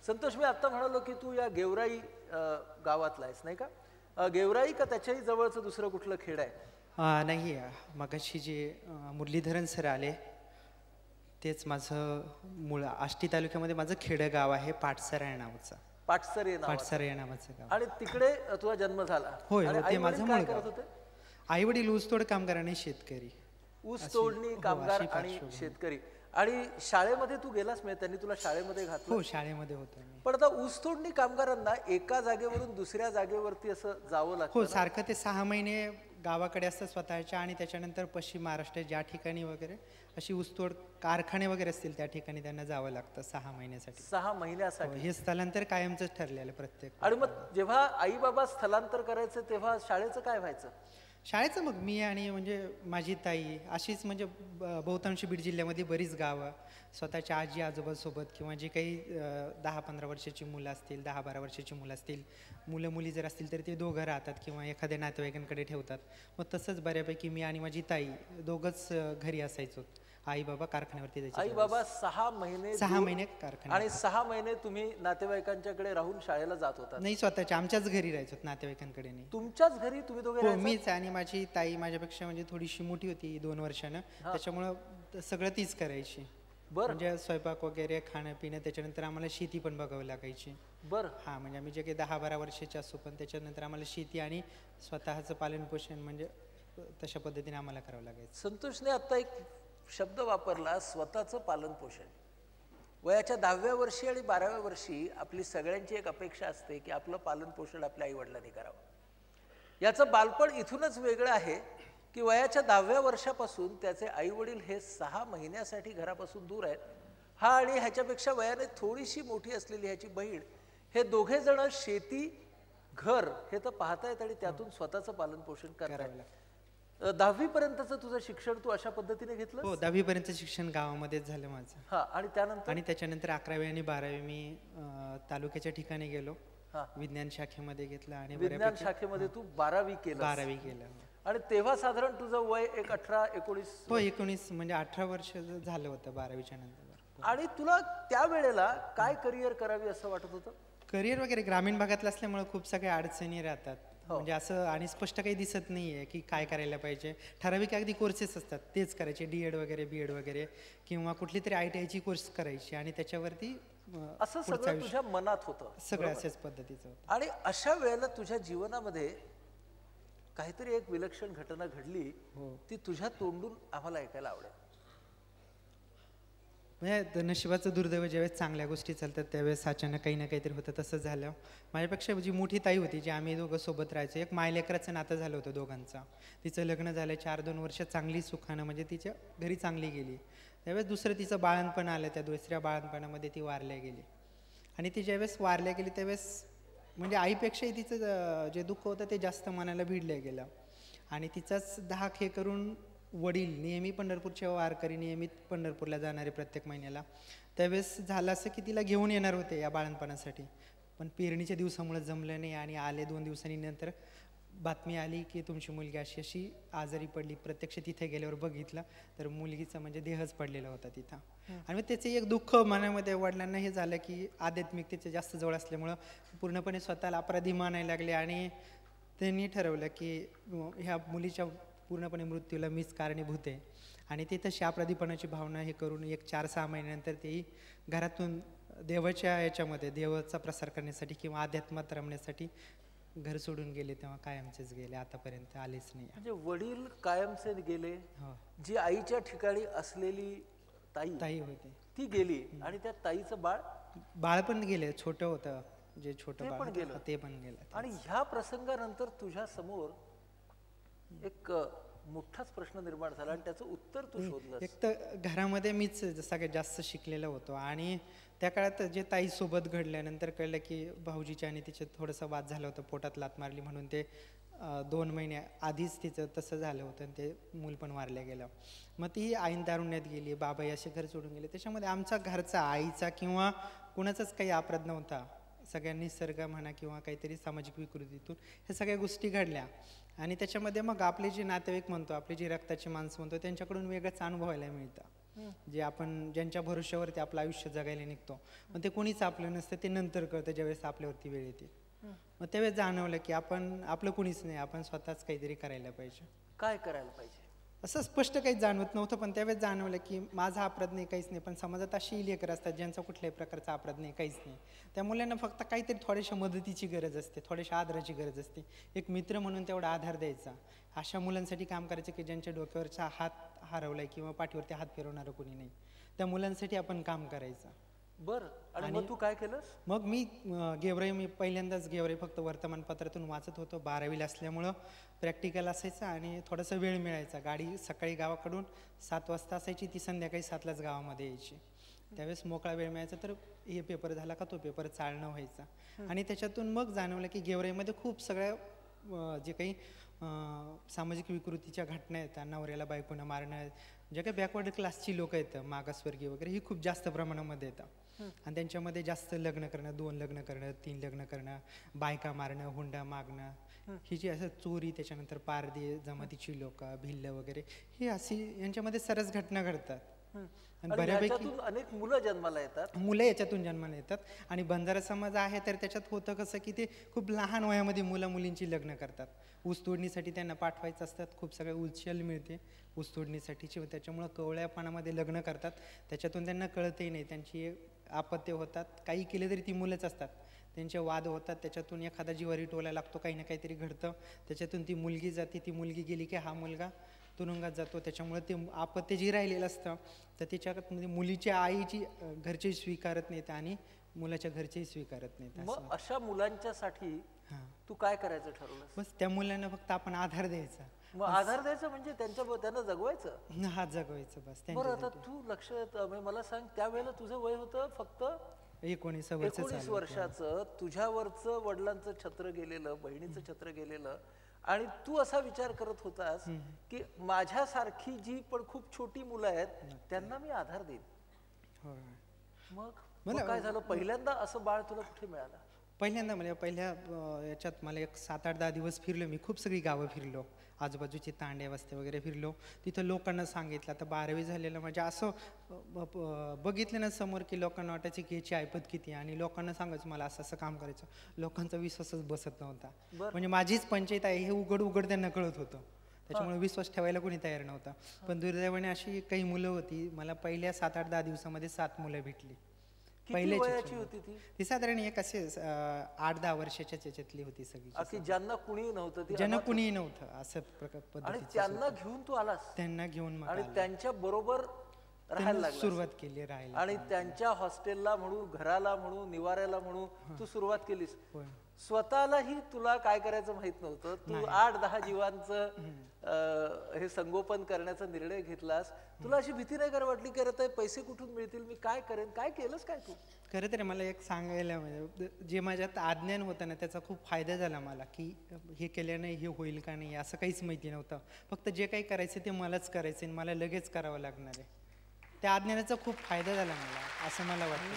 संतोष, मी आता म्हणालो की तू या गेवराई गावातला आहेस नाही का? गेवराई का त्याच्याही जवळचं दुसरं कुठलं खेड आहे? नाही मगाशी जे मुरलीधरन सर आले तेच माझं मूळ आष्टी तालुक्यामध्ये माझं खेडेगाव आहे पाटसरा या नावाचं. पाटसरा या नावाचं गाव. आणि तिकडे तुझा जन्म झाला? होय हो, ते माझं मूळ गाव. होते? आई वडील ऊसतोड कामगार आणि शेतकरी. ऊस तोडणी कामगार आणि शेतकरी. आणि शाळेमध्ये तू गेलास म्हणजे त्यांनी तुला शाळेमध्ये घातलं? हो, शाळेमध्ये होतो मी. पण आता ऊसतोडणी कामगारांना एका जागेवरून दुसऱ्या जागेवरती असं जावं लागतं? हो, सारखं ते 6 महिने गावाकडे असतं स्वतःच्या, आणि त्याच्यानंतर पश्चिम महाराष्ट्र ज्या ठिकाणी वगैरे अशी ऊसतोड कारखाने वगैरे असतील त्या ठिकाणी त्यांना जावं लागतं 6 महिन्यासाठी. 6 महिन्यासाठी? हे स्थलांतर कायमच ठरलेलं प्रत्येक. आणि मग जेव्हा आई बाबा स्थलांतर करायचं तेव्हा शाळेचं काय व्हायचं? शाळेचं मग मी आणि म्हणजे माझी ताई अशीच म्हणजे बहुतांशी बीड जिल्ह्यामध्ये बरीच गावं स्वतःच्या आजी आजोबासोबत किंवा जे काही 10-15 वर्षाची मुलं असतील, 10-12 वर्षाची मुलं असतील, मुलं मुली जर असतील तर ते दोघं राहतात किंवा एखाद्या नातेवाईकांकडे ठेवतात. मग तसंच बऱ्यापैकी मी आणि माझी ताई दोघंच घरी असायचो. आई बाबा कारखान्यावरती जायचे. आई बाबा 6 महिने कारखान्यात. आणि 6 महिने तुम्ही नातेवाईकांच्याकडे राहून शाळेला जात होता? नाही, स्वतःच्या आमच्याच घरी राहायचो, नातेवाईकांकडे नाही. तुमच्याच घरी तुम्ही दोघे? हो, मीच आणि माझी ताई माझ्यापेक्षा म्हणजे थोडीशी मोठी होती 2 वर्षानं, त्याच्यामुळं सगळं तीच करायची. म्हणजे स्वयंपाक वगैरे, खाणं पिणं, त्याच्यानंतर आम्हाला शेती पण बघावी लागायची. बरं. हां, म्हणजे आम्ही जे काही 10-12 वर्षाचे असो, पण त्याच्यानंतर आम्हाला शेती आणि स्वतःचं पालनपोषण म्हणजे तशा पद्धतीने आम्हाला करावं लागायचं. संतोषने आता एक शब्द वापरला, स्वतःचं पालन पोषण. वयाच्या 10व्या वर्षी आणि 12व्या वर्षी आपली सगळ्यांची एक अपेक्षा असते की आपलं पालन पोषण आपल्या आई वडिलांनी करावं. याचं बालपण इथूनच वेगळं आहे की वयाच्या 10व्या वर्षापासून त्याचे आई वडील हे 6 महिन्यासाठी घरापासून दूर आहेत. हा आणि ह्याच्यापेक्षा वयाने थोडीशी मोठी असलेली ह्याची बहीण, हे दोघे जण शेती घर हे तर पाहतायत आणि त्यातून स्वतःचं पालन पोषण करतायत. 10वी पर्यंतचं तुझं शिक्षण तू अशा पद्धतीने घेतलं? हो, 10वी पर्यंत शिक्षण गावामध्येच झालं माझं. हा, आणि त्यानंतर? आणि त्याच्यानंतर 11वी आणि 12वी मी तालुक्याच्या ठिकाणी गेलो, विज्ञान शाखेमध्ये घेतलं. आणि विज्ञान शाखेमध्ये तू 12वी केलं? 12वी केलं. आणि तेव्हा साधारण तुझं वय 18-19? हो, 19 म्हणजे 18 वर्ष झालं होतं 12वीच्या नंतर. आणि तुला त्या वेळेला काय करिअर करावी असं वाटत होतं? करिअर वगैरे ग्रामीण भागातलं असल्यामुळे खूप सगळ्या अडचणी राहतात. म्हणजे असं आणि स्पष्ट काही दिसत नाही आहे की काय करायला पाहिजे. ठराविक अगदी कोर्सेस असतात, तेच करायचे, D.Ed वगैरे, B.Ed वगैरे, किंवा कुठली तरी ITIची कोर्स करायची आणि त्याच्यावरती असं सगळं तुझ्या मनात होतं? सगळं अशाच पद्धतीचं होतं. आणि अशा वेळेला तुझ्या जीवनामध्ये काहीतरी एक विलक्षण घटना घडली, ती तुझ्या तोंडून आम्हाला ऐकायला आवडेल. म्हणजे नशिबाचं दुर्दैव, ज्यावेळेस चांगल्या गोष्टी चालतात त्यावेळेस अचानक काही ना काहीतरी होतं. तसं झालं. माझ्यापेक्षा जी मोठी ताई होती, जी आम्ही दोघं सोबत राहायचो, एक मायलेकराचं नातं झालं होतं दोघांचं. तिचं लग्न झालं 4-2 वर्ष चांगली सुखानं, म्हणजे तिच्या घरी चांगली गेली. त्यावेळेस दुसरं तिचं बाळणपण आलं, त्या दुसऱ्या बाळणपणामध्ये ती वारल्या गेली. आणि ती ज्यावेळेस वारल्या गेली त्यावेळेस म्हणजे आईपेक्षाही तिचं जे दुःख होतं ते जास्त मनाला भिडलं गेलं. आणि तिचाच धाक हे करून वडील नेहमी पंढरपूरचे वारकरी, नियमित पंढरपूरला जाणारे प्रत्येक महिन्याला, त्यावेळेस झालं असं की तिला घेऊन येणार होते या बाळणपणासाठी, पण पेरणीच्या दिवसामुळे जमलं नाही. आणि आले 2 दिवसांनी नंतर बातमी आली की तुमची मुलगी अशी अशी आजारी पडली. प्रत्यक्ष तिथे गेल्यावर बघितलं तर मुलगीचा म्हणजे देहच पडलेला होता तिथं. आणि मग त्याचे एक दुःख मनामध्ये वडिलांना हे झालं की आध्यात्मिकतेच्या जास्त जवळ असल्यामुळं पूर्णपणे स्वतःला अपराधी मानायला लागले. आणि त्यांनी ठरवलं की ह्या मुलीच्या पूर्णपणे मृत्यूला मीच कारणीभूत आहे. आणि ते तशी अपराधीपणाची भावना हे करून एक 4-6 महिन्यानंतर तेही घरातून देवाच्या याच्यामध्ये देवाचा प्रसार करण्यासाठी किंवा अध्यात्मात रमण्यासाठी घर सोडून गेले. तेव्हा कायमचेच गेले, आतापर्यंत आलेच नाही. म्हणजे वडील कायमचे गेले. जी आईच्या ठिकाणी असलेली ताई होती ती गेली, आणि त्या ताईचं बाळ पण गेले. छोटं होतं, जे छोटं बाळ ते पण गेलं. आणि ह्या प्रसंगानंतर तुझ्या समोर एक मोठाच प्रश्न निर्माण झाला आणि त्याचं उत्तर तू शोधलंस. एक तर घरामध्ये मीच सगळ्यात जास्त शिकलेला होतो. आणि त्या काळात जे ताईसोबत घडल्यानंतर कळलं की भाऊजीच्या आणि तिचे थोडंसं वाद झालं होतं, पोटात लात मारली म्हणून ते 2 महिन्या आधीच तिचं तसं झालं होतं आणि ते मूल पण मारलं गेलं. मग ती ऐन तारुण्यात गेली, बाबाई असे घर सोडून गेले. त्याच्यामध्ये आमचा घरचा, आईचा किंवा कुणाचाच काही अपराध नव्हता. सगळ्यांनी निसर्ग म्हणा किंवा काहीतरी सामाजिक विकृतीतून ह्या सगळ्या गोष्टी घडल्या. आणि त्याच्यामध्ये मग आपले जे नातेवाईक म्हणतो, आपली जी रक्ताची माणसं म्हणतो, त्यांच्याकडून वेगळंच अनुभवायला मिळतं. जे आपण ज्यांच्या भरोश्यावरती आपलं आयुष्य जगायला निघतो, मग ते कोणीच आपलं नसतं, ते नंतर कळतं ज्यावेळेस आपल्यावरती वेळ येते. मग त्यावेळेस जाणवलं की आपण आपलं कोणीच नाही, आपण स्वतःच काहीतरी करायला पाहिजे. काय करायला पाहिजे? असं स्पष्ट काहीच जाणवत नव्हतं, पण त्यावेळेस जाणवलं की माझा अपराध नाही, काहीच नाही, पण समाजात अशी लेकरं असतात ज्यांचा कुठल्याही प्रकारचा अपराध नाही, काहीच नाही. त्या मुलांना फक्त काहीतरी थोड्याशा मदतीची गरज असते, थोड्याशा आदराची गरज असते. एक मित्र म्हणून तेवढा आधार द्यायचा. अशा मुलांसाठी काम करायचं की ज्यांच्या डोक्यावरचा हात हरवलाय किंवा पाठीवरती हात फिरवणारं कोणी नाही, त्या मुलांसाठी आपण काम करायचं. बरं, आणि मग तू काय केलंस? मग मी मी पहिल्यांदाच गेवराई फक्त वर्तमानपत्रातून वाचत होतो. 12वीला असल्यामुळं प्रॅक्टिकल असायचं आणि थोडासा वेळ मिळायचा. गाडी सकाळी गावाकडून 7 वाजता असायची, ती संध्याकाळी 7लाच गावामध्ये यायची. त्यावेळेस मोकळा वेळ मिळायचा, तर हे पेपर झाला का तो पेपर चालणं व्हायचा. आणि त्याच्यातून मग जाणवलं की गेवराईमध्ये खूप सगळ्या जे काही सामाजिक विकृतीच्या घटना येतात, नवऱ्याला बायकोनं मारणं, जे काही बॅकवर्ड क्लासची लोक येतं, मागासवर्गीय वगैरे, ही खूप जास्त प्रमाणामध्ये येतात. आणि त्यांच्यामध्ये जास्त लग्न करणं, 2 लग्न करणं, 3 लग्न करणं, बायका मारणं, हुंडा मागणं, ही जी असं चोरी, त्याच्यानंतर पारधी जमातीची लोक, भिल्ल वगैरे, ही अशी यांच्यामध्ये सरस घटना घडतात. आणि बऱ्यापैकी अनेक मुलं जन्माला येतात, मुलं याच्यातून जन्माला येतात. आणि बंजारा समाज आहे तर त्याच्यात होतं कसं की ते खूप लहान वयामध्ये मुलींची लग्न करतात. ऊसतोडणीसाठी त्यांना पाठवायचं असतात, खूप सगळं उचल मिळते ऊसतोडणीसाठीची, त्याच्यामुळं कवळ्यापणामध्ये लग्न करतात. त्याच्यातून त्यांना कळतही नाही, त्यांची आपत्ती होतात, काही केले तरी ती मुलंच असतात, त्यांचे वाद होतात, त्याच्यातून एखादा जिवारी टोला लागतो, काही ना काहीतरी घडतं, त्याच्यातून ती मुलगी जाते, ती मुलगी गेली की हा मुलगा तुरुंगात जातो. त्याच्यामुळे ते आपत्य जे राहिलेलं असतं तर त्याच्यात म्हणजे मुलीच्या आईची घरचे स्वीकारत नाहीत आणि मुलाच्या घरचेही स्वीकारत नाहीत. मग अशा मुलांच्यासाठी तू काय करायचं ठरवलं? बस त्या मुलांना फक्त आपण आधार द्यायचा. मग आधार द्यायचा म्हणजे त्यांना जगवायचं, हात जगवायचं बस. बरं, आता तू मला सांग, त्यावेळेला तुझं वय होतं फक्त 19 वर्षाचं. तुझ्यावरचं वडिलांचं छत्र गेलेलं, बहिणीचं छत्र गेलेलं, आणि तू असा विचार करत होतास की माझ्यासारखी जी पण खूप छोटी मुलं आहेत त्यांना मी आधार देईन. मग काय झालं? पहिल्यांदा असं बाळ तुला कुठे मिळालं? पहिल्यांदा म्हणजे पहिल्या याच्यात मला एक 7-8-10 दिवस फिरलो मी, खूप सगळी गावं फिरलो, आजूबाजूची तांडे वस्ते वगैरे फिरलो. तिथं लोकांना सांगितलं, आता 12वी झालेलं म्हणजे असं बघितलं ना समोर की लोकांना वाटायचं की याची ऐपत किती, आणि लोकांना सांगायचं मला असं असं काम करायचं. लोकांचा विश्वासच बसत नव्हता. म्हणजे माझीच पंचायत आहे हे उघड त्यांना कळत होतं, त्याच्यामुळे विश्वास ठेवायला कोणी तयार नव्हता. पण दुर्दैवाने अशी काही मुलं होती, मला पहिल्या 7-8-10 दिवसामध्ये 7 मुलं भेटली. पहिल्याची होती ती साधारण एक असे 8-10 वर्षाच्या त्याच्यातली होती सगळी, ज्यांना कुणी नव्हतं, ज्यांना कुणीही नव्हतं असं पद्धतीचं. त्यांना घेऊन तू आलास? त्यांना घेऊन आणि त्यांच्या बरोबर राहायला सुरुवात केली, राहायला. आणि त्यांच्या हॉस्टेलला म्हणून, घराला म्हणून, निवाऱ्याला म्हणून तू सुरुवात केलीस. स्वतःलाही तुला काय करायचं माहित नव्हतं, तू 8-10 जीवांचं हे संगोपन करण्याचा निर्णय घेतलास. तुला अशी भीती नाही का वाटली की अरे पैसे कुठून मिळतील, मी काय करेन? काय केलंस काय तू? खरं तर मला एक सांगायला म्हणजे जे माझ्यात अज्ञान होतं ना त्याचा खूप फायदा झाला मला, की हे केल्याने हे होईल का नाही असं काहीच माहिती नव्हतं. फक्त जे काही करायचं ते मलाच करायचं आणि मला लगेच करावं लागणार आहे. त्या अज्ञानाचा खूप फायदा झाला मला, असं मला वाटतं.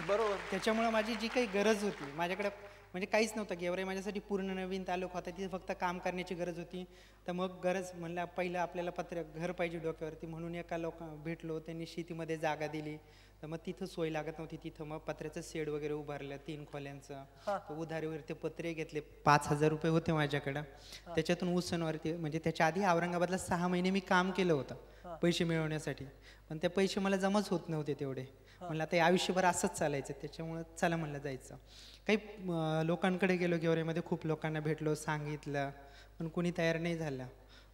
बरोबर. त्याच्यामुळे माझी जी काही गरज होती, माझ्याकडे म्हणजे काहीच नव्हतं. गेवराई माझ्यासाठी पूर्ण नवीन तालुका होता, तिथे फक्त काम करण्याची गरज होती. तर मग गरज म्हणलं पहिलं आपल्याला घर पाहिजे डोक्यावरती, म्हणून एका भेटलो, त्यांनी शेतीमध्ये जागा दिली. तर मग तिथं सोय लागत नव्हती, तिथं मग पत्र्याचं शेड वगैरे उभारलं 3 खोल्यांचं. उधारीवर ते पत्रे घेतले, 5,000 रुपये होते माझ्याकडं. त्याच्यातून उसनवरती म्हणजे त्याच्या आधी औरंगाबादला 6 महिने मी काम केलं होतं पैसे मिळवण्यासाठी, पण ते पैसे मला जमाच होत नव्हते तेवढे. म्हणलं आता आयुष्यभर असंच चालायचं, त्याच्यामुळं चला म्हणलं जायचं. काही लोकांकडे गेलो, गेवराईमध्ये खूप लोकांना भेटलो, सांगितलं, पण कोणी तयार नाही झालं.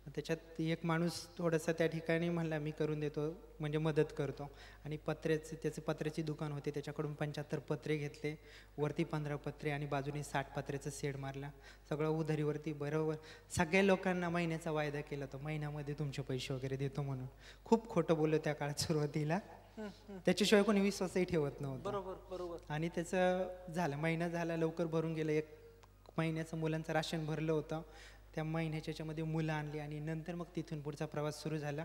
त्याच्यात एक माणूस थोडंसं त्या ठिकाणी म्हणला मी करून देतो, म्हणजे मदत करतो. आणि त्याचे पत्र्याची दुकान होते, त्याच्याकडून 75 पत्रे घेतले, वरती 15 पत्रे आणि बाजूने 60 पत्र्याचं शेड मारला, सगळं उधारीवरती. बरोबर सगळ्या लोकांना महिन्याचा वायदा केला होता, महिन्यामध्ये तुमचे पैसे वगैरे देतो म्हणून. खूप खोटं बोललो त्या काळात सुरुवातीला, त्याच्याशिवाय कोणी विश्वासही ठेवत नव्हतं. बरोबर. आणि त्याचं झालं, महिना झाला, लवकर भरून गेलं. 1 महिन्याचं मुलांचं राशन भरलं होतं, त्या महिन्याच्या याच्यामध्ये मुलं आणली. आणि नंतर मग तिथून पुढचा प्रवास सुरू झाला,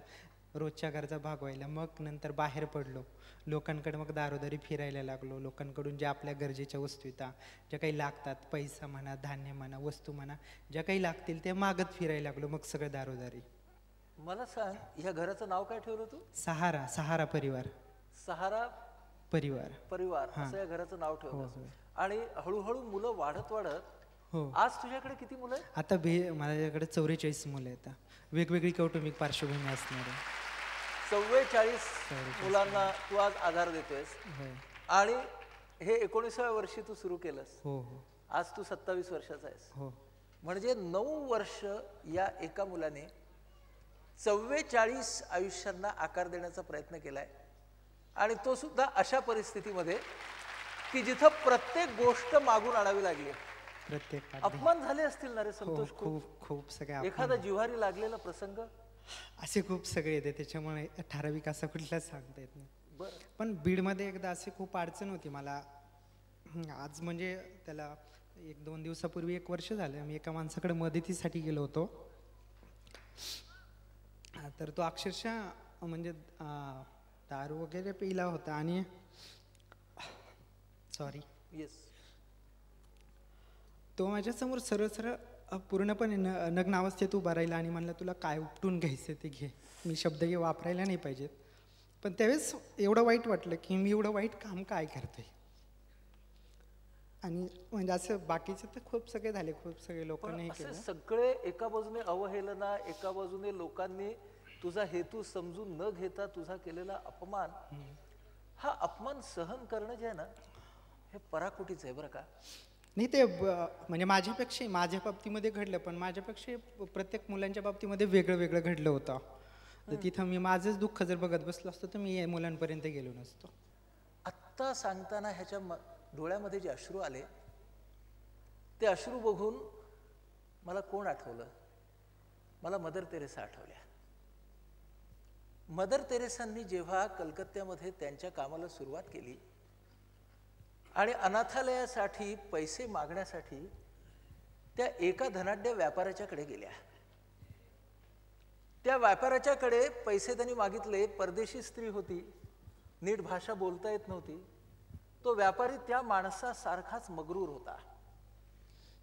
रोजच्या गरजा भागवायला. मग नंतर बाहेर पडलो, लोकांकडे मग दारोदारी फिरायला लागलो. लोकांकडून ज्या आपल्या गरजेच्या वस्तू येतात, ज्या काही लागतात, पैसा म्हणा, धान्य म्हणा, वस्तू म्हणा, ज्या काही लागतील ते मागत फिरायला लागलो. मग सगळं दारोदारी. मला सांग, ह्या घराचं नाव काय ठेवलं तू? सहारा, सहारा परिवार. सहारा परिवार. परिवार असं या घराचं नाव ठेवलं. हो. आणि हळूहळू मुलं वाढत वाढत हो. आज तुझ्याकडे किती मुलं आहेत? आता माझ्याकडे 44 मुलं आहेत. वेगवेगळी कौटुंबिक पार्श्वभूमी असणारे 44 मुलांना तू आज आधार देतोयस. आणि हे 19व्या वर्षी तू सुरू केलंस. हो. आज तू 27 वर्षाचा आहेस. हो. म्हणजे 9 वर्ष या एका मुलाने 44 आयुष्यांना आकार देण्याचा प्रयत्न केलाय. आणि तो सुद्धा अशा परिस्थितीमध्ये की जिथं प्रत्येक गोष्ट मागून आणावी लागली. प्रत्येक अपमान झाले असतील ना रे संतोष? खूप खूप सगळे. एखादा जिव्हारी लागलेला प्रसंग असे खूप सगळे येते, त्याच्यामुळे ठराविक असं कुठलाच सांगता येत नाही. बरं. पण बीडमध्ये एकदा अशी खूप अडचण होती मला. आज म्हणजे त्याला 1-2 दिवसापूर्वी 1 वर्ष झालं. मी एका माणसाकडे मदतीसाठी गेलो होतो. तर तो अक्षरशः म्हणजे दारू वगैरे पिला होता आणि सॉरी तो माझ्यासमोर सरळ सरळ पूर्णपणे नग्न अवस्थेत उभा राहिला आणि म्हणला, तुला काय उपटून घ्यायचं ते घे. मी शब्द हे वापरायला नाही पाहिजेत, पण त्यावेळेस एवढं वाईट वाटलं की मी एवढं वाईट काम काय करतोय. आणि म्हणजे असं बाकीचे तर खूप सगळे झाले, खूप सगळे लोकांनी केलं. सगळे एका बाजूने अवहेलना, एका बाजूने लोकांनी तुझा हेतू समजून न घेता तुझा केलेला अपमान. हा अपमान सहन करणं जे आहे ना, हे पराकोटीच आहे बरं का. नाही ते म्हणजे माझ्या बाबतीमध्ये घडलं, पण माझ्यापेक्षा प्रत्येक मुलांच्या बाबतीमध्ये वेगळं वेगळं घडलं होतं. तर तिथं मी माझंच दुःख जर बघत बसलो असतो तर मी मुलांपर्यंत गेलो नसतो. आत्ता सांगताना ह्याच्या डोळ्यामध्ये जे अश्रू आले, ते अश्रू बघून मला कोण आठवलं? मला मदर तेरेसा आठवल्या. मदर तेरेसांनी जेव्हा कलकत्त्यामध्ये त्यांच्या कामाला सुरुवात केली आणि अनाथालयासाठी पैसे मागण्यासाठी त्या एका धनाढ्य व्यापाऱ्याच्याकडे गेल्या. त्या व्यापाऱ्याच्याकडे पैसे त्यांनी मागितले. परदेशी स्त्री होती, नीट भाषा बोलता येत नव्हती. तो व्यापारी त्या माणसासारखाच मगरूर होता.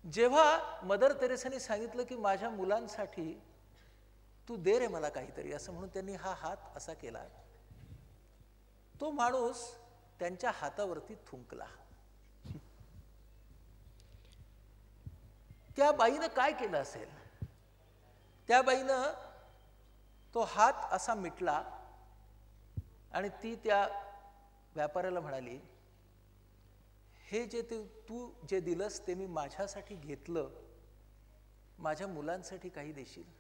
जेव्हा मदर तेरेसांनी सांगितलं की माझ्या मुलांसाठी तू दे रे मला काहीतरी, असं म्हणून त्यांनी हा हात असा केला, तो माणूस त्यांच्या हातावरती थुंकला. त्या बाईनं काय केलं असेल? त्या बाईनं तो हात असा मिटला आणि ती त्या व्यापाऱ्याला म्हणाली, हे जे तू जे दिलंस ते मी माझ्यासाठी घेतलं, माझ्या मुलांसाठी काही देशील?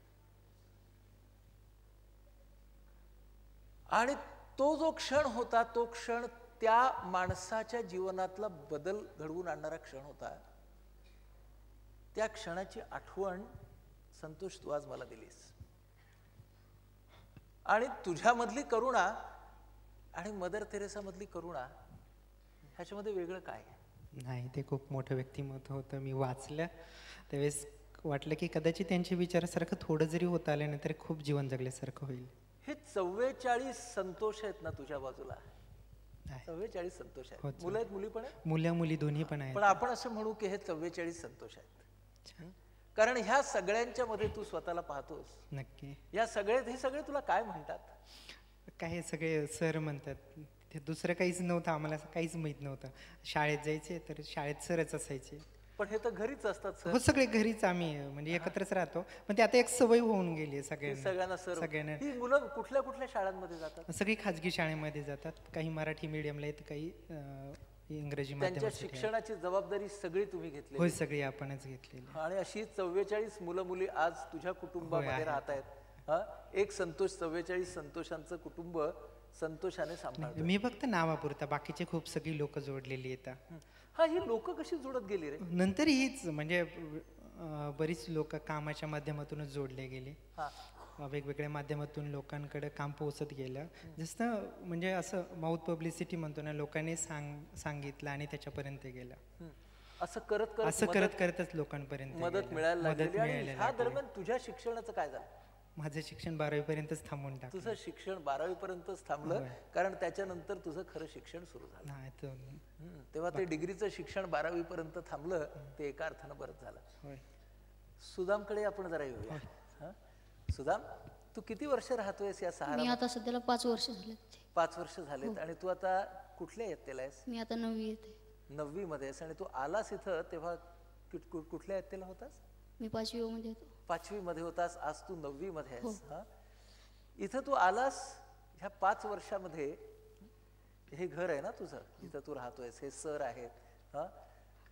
आणि तो जो क्षण होता, तो क्षण त्या माणसाच्या जीवनातला बदल घडवून आणणारा क्षण होता. त्या क्षणाची आठवण संतोष तू आज मला दिलीस. आणि तुझ्यामधली करुणा आणि मदर तेरेसा मधली करुणा ह्याच्यामध्ये वेगळं काय? नाही, ते खूप मोठं व्यक्तिमत्व होतं. मी वाचलं त्यावेळेस वाटलं की कदाचित त्यांच्या विचारासारखं थोडं जरी होत आलं नाही तरी खूप जीवन जगल्यासारखं होईल. हे 44 संतोष आहेत ना तुझ्या बाजूला? 44 संतोष आहेत. मुलं आहेत, मुली पण आहेत? मुलं मुली दोन्ही पण आहेत. पण आपण असं म्हणू की हे 44 संतोष आहेत, कारण ह्या सगळ्यांच्या मध्ये तू स्वतःला पाहतोस. नक्की. हे सगळे तुला काय म्हणतात? काय सगळे सर म्हणतात. ते दुसरं काहीच नव्हतं, आम्हाला काहीच माहित नव्हतं. शाळेत जायचे तर शाळेत सरच असायचे. पण हे तर घरीच असतात सर. हो, सगळे घरीच आम्ही म्हणजे एकत्रच राहतो. पण ते आता एक सवय होऊन गेली सगळ्यांना. सगळ्यांना. ही मुलं कुठल्या कुठल्या शाळांमध्ये जातात? सगळी खाजगी शाळेमध्ये जातात. काही मराठी मीडियमला आहेत, काही इंग्रजी माध्यम. त्यांच्या शिक्षणाची जबाबदारी सगळी तुम्ही घेतली? होय, सगळी आपणच घेतलेली. आणि अशी 44 मुलं मुली आज तुझ्या कुटुंबामध्ये राहत आहेत. एक संतोष 44 संतोषांचं कुटुंब संतोषाने सांभाळतो. मी फक्त नावापुरता, बाकीचे खूप सगळी लोक जोडलेली येतात. हा, ही लोक कशी जोडत गेली रे? नंतर हीच म्हणजे बरीच लोक कामाच्या माध्यमातूनच जोडले गेले. वेगवेगळ्या माध्यमातून लोकांकडे काम पोहोचत गेलं. जसं म्हणजे असं माउथ पब्लिसिटी म्हणतो ना, लोकांनी सांगितलं आणि त्याच्यापर्यंत गेलं. असं करत करतच लोकांपर्यंत मदत मिळायला लागली. आणि ह्या दरम्यान तुझ्या शिक्षणाचं काय झालं? माझं शिक्षण 12वी पर्यंतच थांबून टाकलं. तुझं शिक्षण 12वी पर्यंतच थांबलं, कारण त्याच्यानंतर तुझं खरं शिक्षण सुरू झालं. तेव्हा ते डिग्रीचं शिक्षण 12वी पर्यंत थांबलं, ते एका अर्थानं बरंच झालं. सुदामकडे आपण जरा येऊया. सुदाम, तू किती वर्ष राहतोयस या मी सहारा? आता सध्याला 5 वर्ष झाले. 5 वर्ष झालेत. आणि तू आता कुठल्या इयत्तेला आहेस? मी आता 9वी येते. 9वी मध्ये आहेस. आणि तू आलास इथं तेव्हा कुठल्या इयत्तेला होतास? मी 5वी मध्ये होतो. 5वी मध्ये होतास. आज तू 9वी मध्ये आहेस. हा, इथं तू आलास ह्या 5 वर्षामध्ये. हे घर आहे ना तुझं, इथं तू राहतोयस, हे सर आहेत. हा,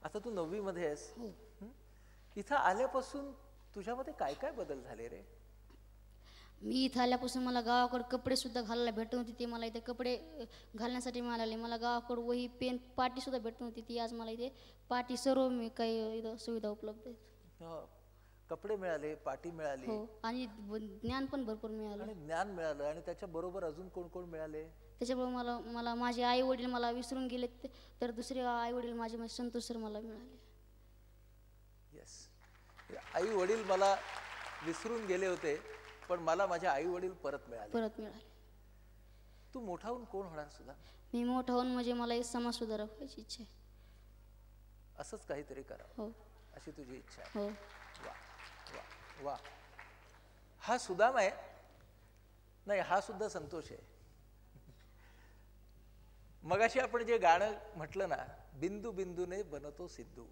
आता तू 9वी मध्ये आहेस. इथं आल्यापासून तुझ्यामध्ये काय काय बदल झाले रे? मी इथं आल्यापासून मला गावाकडे कपडे सुद्धा घालायला भेटत नव्हती. ते मला इथे कपडे घालण्यासाठी मिळाले. मला गावाकडे वही, पेन, पाटी सुद्धा भेटत नव्हती. ती आज मला इथे पाटी सर्व मी काही इथं सुविधा उपलब्ध आहेत. कपडे मिळाले, पाटी मिळाली. हो, आणि ज्ञान पण भरपूर मिळालं. आणि ज्ञान मिळालं. आणि त्याच्या बरोबर अजून कोण कोण मिळाले? त्याच्यामुळे मला माझे आई वडील मला विसरून गेले, तर दुसरे आई वडील माझे संतोष सर मला मिळाले. येस, आई वडील मला विसरून गेले होते, पण मला माझे आई वडील परत मिळाले. तू मोठा होऊन कोण होणार सुद्धा? मी मोठा होऊन म्हणजे मला एक समाज सुधारक व्हायची इच्छा आहे. असंच काहीतरी करावं. हो, अशी तुझी इच्छा आहे. हो. वा वा वा. हा सुदाम आहे? नाही, हा सुद्धा संतोष आहे. मगाशी आपण जे गाणं म्हटलं ना, बिंदू बिंदूने बनतो सिद्धू,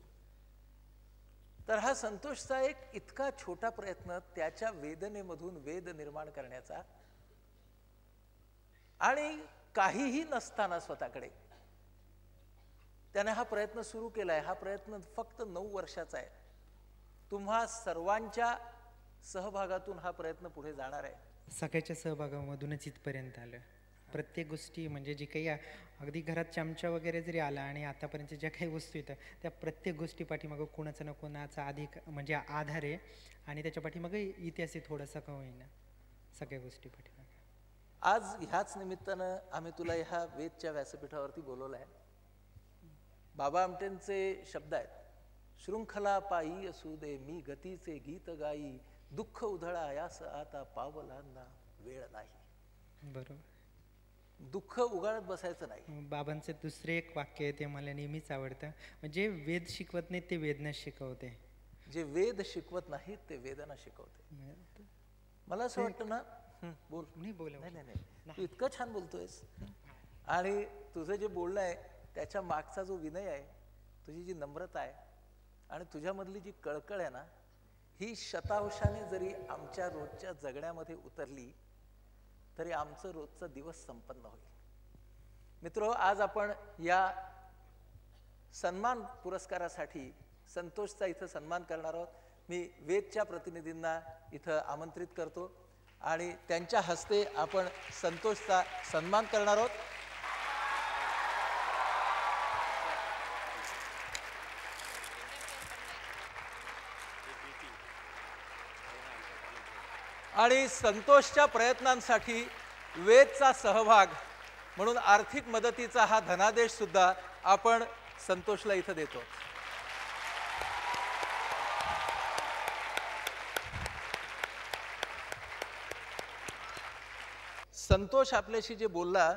तर हा संतोषचा एक इतका छोटा प्रयत्न त्याच्या वेदनेमधून वेद निर्माण करण्याचा, आणि काहीही नसताना स्वतःकडे त्याने हा प्रयत्न सुरू केलाय. हा प्रयत्न फक्त 9 वर्षाचा आहे. तुम्हा सर्वांच्या सहभागातून हा प्रयत्न पुढे जाणार आहे. सगळ्याच्या सहभागामधूनच इथपर्यंत आलं. प्रत्येक गोष्टी म्हणजे जी काही अगदी घरात चमचा वगैरे जरी आला आणि आतापर्यंत ज्या काही वस्तू येतात त्या प्रत्येक गोष्टी पाठीमागं कोणाचा ना कोणाचा अधिक म्हणजे आधार आहे. आणि त्याच्या पाठीमागं इतिहास आहे थोडासा का होईना, सगळ्या गोष्टी पाठीमागं. आज ह्याच निमित्तानं आम्ही तुला ह्या वेदच्या व्यासपीठावरती बोलवलं आहे. बाबा आमटेंचे शब्द आहेत, शृंखला पायी असू दे मी गतीचे गीत गाई, दुःख उधळा यास आता पावलांना वेळ नाही. बरोबर. दुःख उगाळत बसायचं नाही. बाबांचे दुसरे एक वाक्य आहे, ते मला नेहमीच आवडतं. म्हणजे वेद शिकवत नाहीत ते वेदना शिकवते. जे वेद शिकवत नाहीत ते वेदना शिकवते. मला असं वाटतं ना, बोल. नाही बोल. नाही नाही नाही, तू इतकं छान बोलतोयस. आणि तुझं जे बोलणं आहे त्याच्या मागचा जो विनय आहे, तुझी जी नम्रता आहे आणि तुझ्यामधली जी कळकळ आहे ना, ही शतांशाने जरी आमच्या रोजच्या जगण्यामध्ये उतरली तरी आमचं रोजचा दिवस संपन्न होईल. मित्रो, आज आपण या सन्मान पुरस्कारासाठी संतोषचा इथं सन्मान करणार आहोत. मी वेदच्या प्रतिनिधींना इथं आमंत्रित करतो आणि त्यांच्या हस्ते आपण संतोषचा सन्मान करणार आहोत. आणि संतोषच्या प्रयत्नांसाठी वेदचा सहभाग म्हणून आर्थिक मदतीचा हा धनादेश सुद्धा आपण संतोषला इथं देतो. संतोष आपल्याशी जे बोलला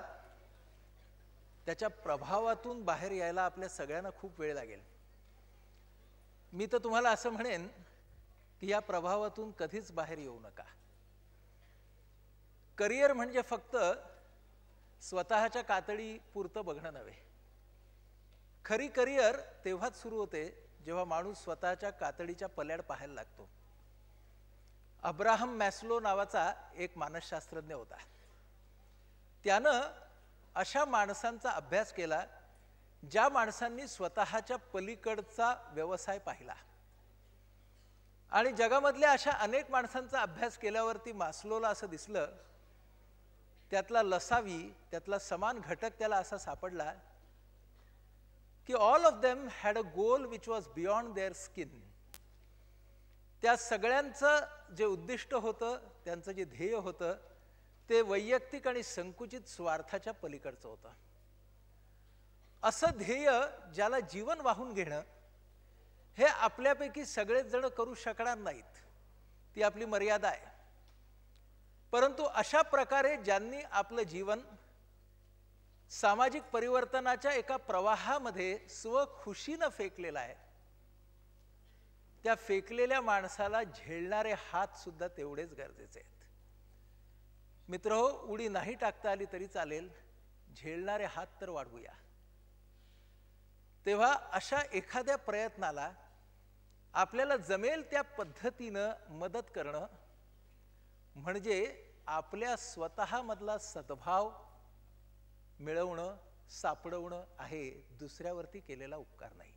त्याच्या प्रभावातून बाहेर यायला आपल्या सगळ्यांना खूप वेळ लागेल. मी तर तुम्हाला असं म्हणेन की या प्रभावातून कधीच बाहेर येऊ नका. करिअर म्हणजे फक्त स्वतःच्या कातडी पुरतं बघणं नव्हे. खरी करिअर तेव्हाच सुरू होते जेव्हा माणूस स्वतःच्या कातडीच्या पल्याड पाहायला लागतो. अब्राहम मॅस्लो नावाचा एक मानसशास्त्रज्ञ होता. त्यानं अशा माणसांचा अभ्यास केला ज्या माणसांनी स्वतःच्या पलीकडचा व्यवसाय पाहिला. आणि जगामधल्या अशा अनेक माणसांचा अभ्यास केल्यावरती मास्लोला असं दिसलं, त्यातला लसावी, त्यातला समान घटक त्याला असा सापडला की all of them had a goal which was beyond their skin. त्या सगळ्यांचं जे उद्दिष्ट होतं, त्यांचं जे ध्येय होतं, ते वैयक्तिक आणि संकुचित स्वार्थाच्या पलीकडचं होतं. असं ध्येय ज्याला जीवन वाहून घेणं हे आपल्यापैकी सगळेच जण करू शकणार नाहीत, ती आपली मर्यादा आहे. परंतु अशा प्रकारे ज्यांनी आपलं जीवन सामाजिक परिवर्तनाच्या एका प्रवाहामध्ये स्वखुशीनं फेकलेलं आहे, त्या फेकलेल्या माणसाला झेलणारे हात सुद्धा तेवढेच गरजेचे आहेत. मित्रहो, उडी नाही टाकता आली तरी चालेल, झेलणारे हात तर वाढवूया. तेव्हा अशा एखाद्या प्रयत्नाला आपल्याला जमेल त्या पद्धतीनं मदत करणं म्हणजे आपल्या स्वतःमधला सद्भाव मिळवणं, सापडवणं आहे, दुसऱ्यावरती केलेला उपकार नाही.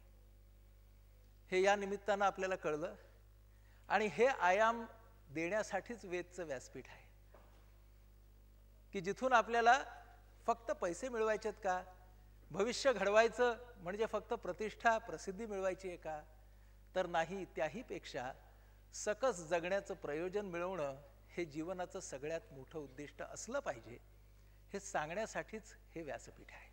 हे या निमित्तानं आपल्याला कळलं आणि हे आयाम देण्यासाठीच वेदचं व्यासपीठ आहे की जिथून आपल्याला फक्त पैसे मिळवायचेत का, भविष्य घडवायचं म्हणजे फक्त प्रतिष्ठा प्रसिद्धी मिळवायची आहे का, तर नाही, त्याही पेक्षा सकस जगण्याचं प्रयोजन मिळवणं हे जीवनाचं सगळ्यात मोठं उद्दिष्ट असलं पाहिजे, हे सांगण्यासाठीच हे व्यासपीठ आहे.